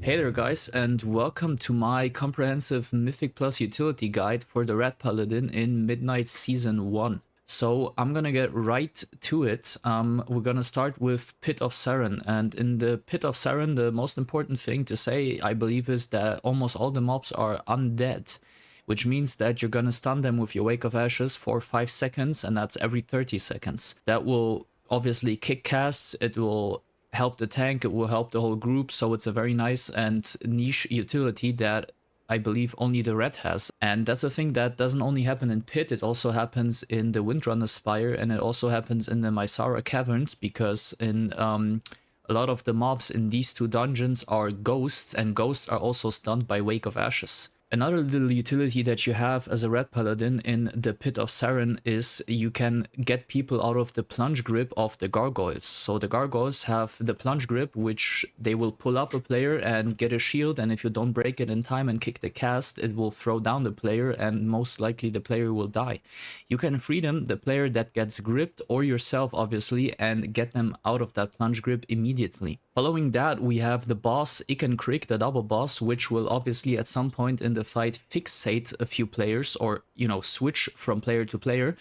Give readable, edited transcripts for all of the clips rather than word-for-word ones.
Hey there guys, and welcome to my comprehensive Mythic Plus utility guide for the Red Paladin in Midnight Season 1. So I'm gonna get right to it. We're gonna start with Pit of Saren, and in the Pit of Saren the most important thing to say, I believe, is that almost all the mobs are undead, which means that you're gonna stun them with your Wake of Ashes for 5 seconds, and that's every 30 seconds. That will obviously kick casts, it will help the tank, it will help the whole group, so it's a very nice and niche utility that I believe only the red has. And that's a thing that doesn't only happen in Pit, it also happens in the Windrunner Spire, and it also happens in the Mysara Caverns, because in a lot of the mobs in these two dungeons are ghosts, and ghosts are also stunned by Wake of Ashes. Another little utility that you have as a Red Paladin in the Pit of Saren is you can get people out of the plunge grip of the gargoyles. So the gargoyles have the plunge grip, which they will pull up a player and get a shield, and if you don't break it in time and kick the cast, it will throw down the player and most likely the player will die. You can free them, the player that gets gripped, or yourself obviously, and get them out of that plunge grip immediately. Following that, we have the boss Iken the double boss, which will obviously at some point in the fight fixate a few players, or, you know, switch from player to player.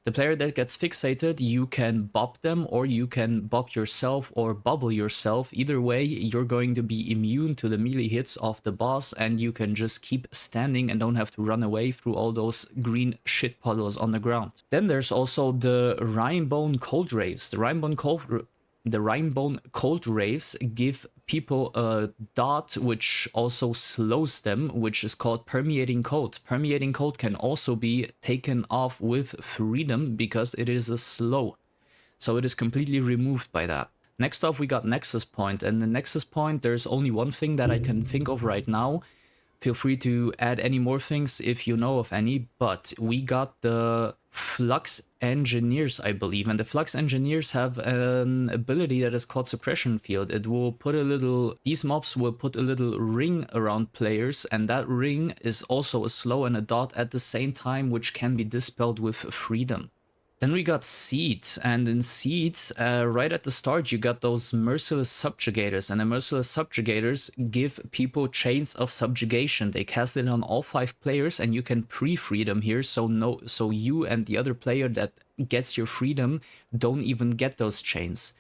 The player that gets fixated, you can bop them, or you can bop yourself or bubble yourself. Either way, you're going to be immune to the melee hits of the boss, and you can just keep standing and don't have to run away through all those green shit puddles on the ground. Then there's also the Rhinebone Cold Raves. The Rhinebone Cold Raves give people a dot which also slows them, which is called Permeating Cold. Permeating Cold can also be taken off with Freedom because it is a slow. So it is completely removed by that. Next off, we got Nexus Point, and the Nexus Point, there's only one thing that I can think of right now. Feel free to add any more things if you know of any, but we got the Flux Engineers, I believe, and the Flux Engineers have an ability that is called Suppression Field. It will put a little, these mobs will put a little ring around players, and that ring is also a slow and a dot at the same time, which can be dispelled with Freedom. Then we got Seeds, and in Seeds, right at the start, you got those Merciless Subjugators, and the Merciless Subjugators give people Chains of Subjugation. They cast it on all 5 players, and you can pre-freedom here, so you and the other player that gets your freedom don't even get those chains.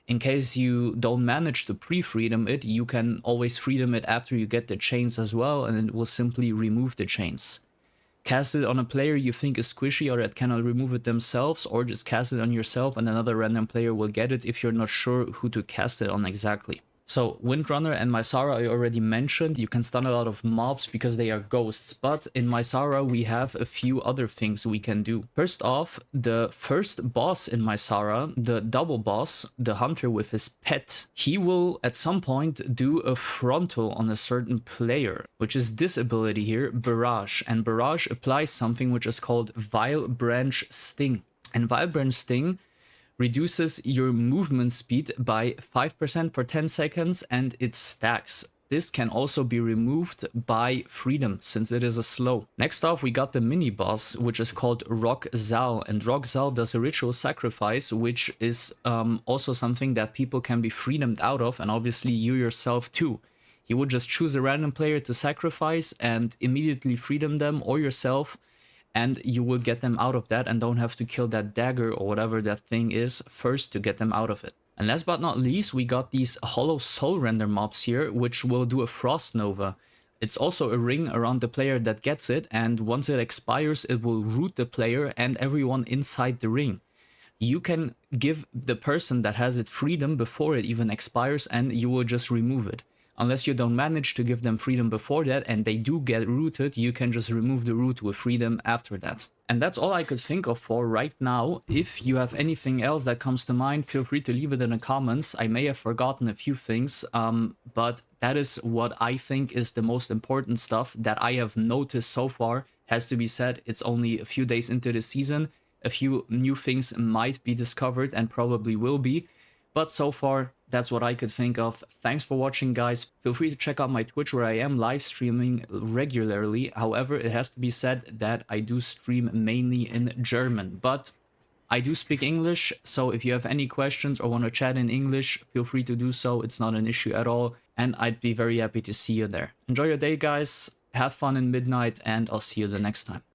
In case you don't manage to pre-freedom it, you can always freedom it after you get the chains as well, and it will simply remove the chains. Cast it on a player you think is squishy or that cannot remove it themselves, or just cast it on yourself and another random player will get it if you're not sure who to cast it on exactly. So Windrunner and Mysara I already mentioned. You can stun a lot of mobs because they are ghosts, but in Mysara we have a few other things we can do. First off, the first boss in Mysara, the double boss, the hunter with his pet, he will at some point do a frontal on a certain player, which is this ability here, Barrage, and Barrage applies something which is called Vile Branch Sting. And Vile Branch Sting reduces your movement speed by 5% for 10 seconds, and it stacks. This can also be removed by Freedom, since it is a slow. Next off, we got the mini boss, which is called Rock Zal, and Rock Zal does a ritual sacrifice, which is also something that people can be freedomed out of, and obviously you yourself too. You would just choose a random player to sacrifice and immediately freedom them or yourself, and you will get them out of that and don't have to kill that dagger or whatever that thing is first to get them out of it. And last but not least, we got these Hollow Soul Render mobs here, which will do a Frost Nova. It's also a ring around the player that gets it, and once it expires, it will root the player and everyone inside the ring. You can give the person that has it freedom before it even expires, and you will just remove it. Unless you don't manage to give them freedom before that and they do get rooted, you can just remove the root with freedom after that. And that's all I could think of for right now. If you have anything else that comes to mind, feel free to leave it in the comments. I may have forgotten a few things, but that is what I think is the most important stuff that I have noticed so far. Has to be said, it's only a few days into the season. A few new things might be discovered and probably will be. But so far, that's what I could think of. Thanks for watching, guys. Feel free to check out my Twitch where I am live streaming regularly. However, it has to be said that I do stream mainly in German. But I do speak English, so if you have any questions or want to chat in English, feel free to do so. It's not an issue at all. and I'd be very happy to see you there. Enjoy your day, guys. Have fun in Midnight, and I'll see you the next time.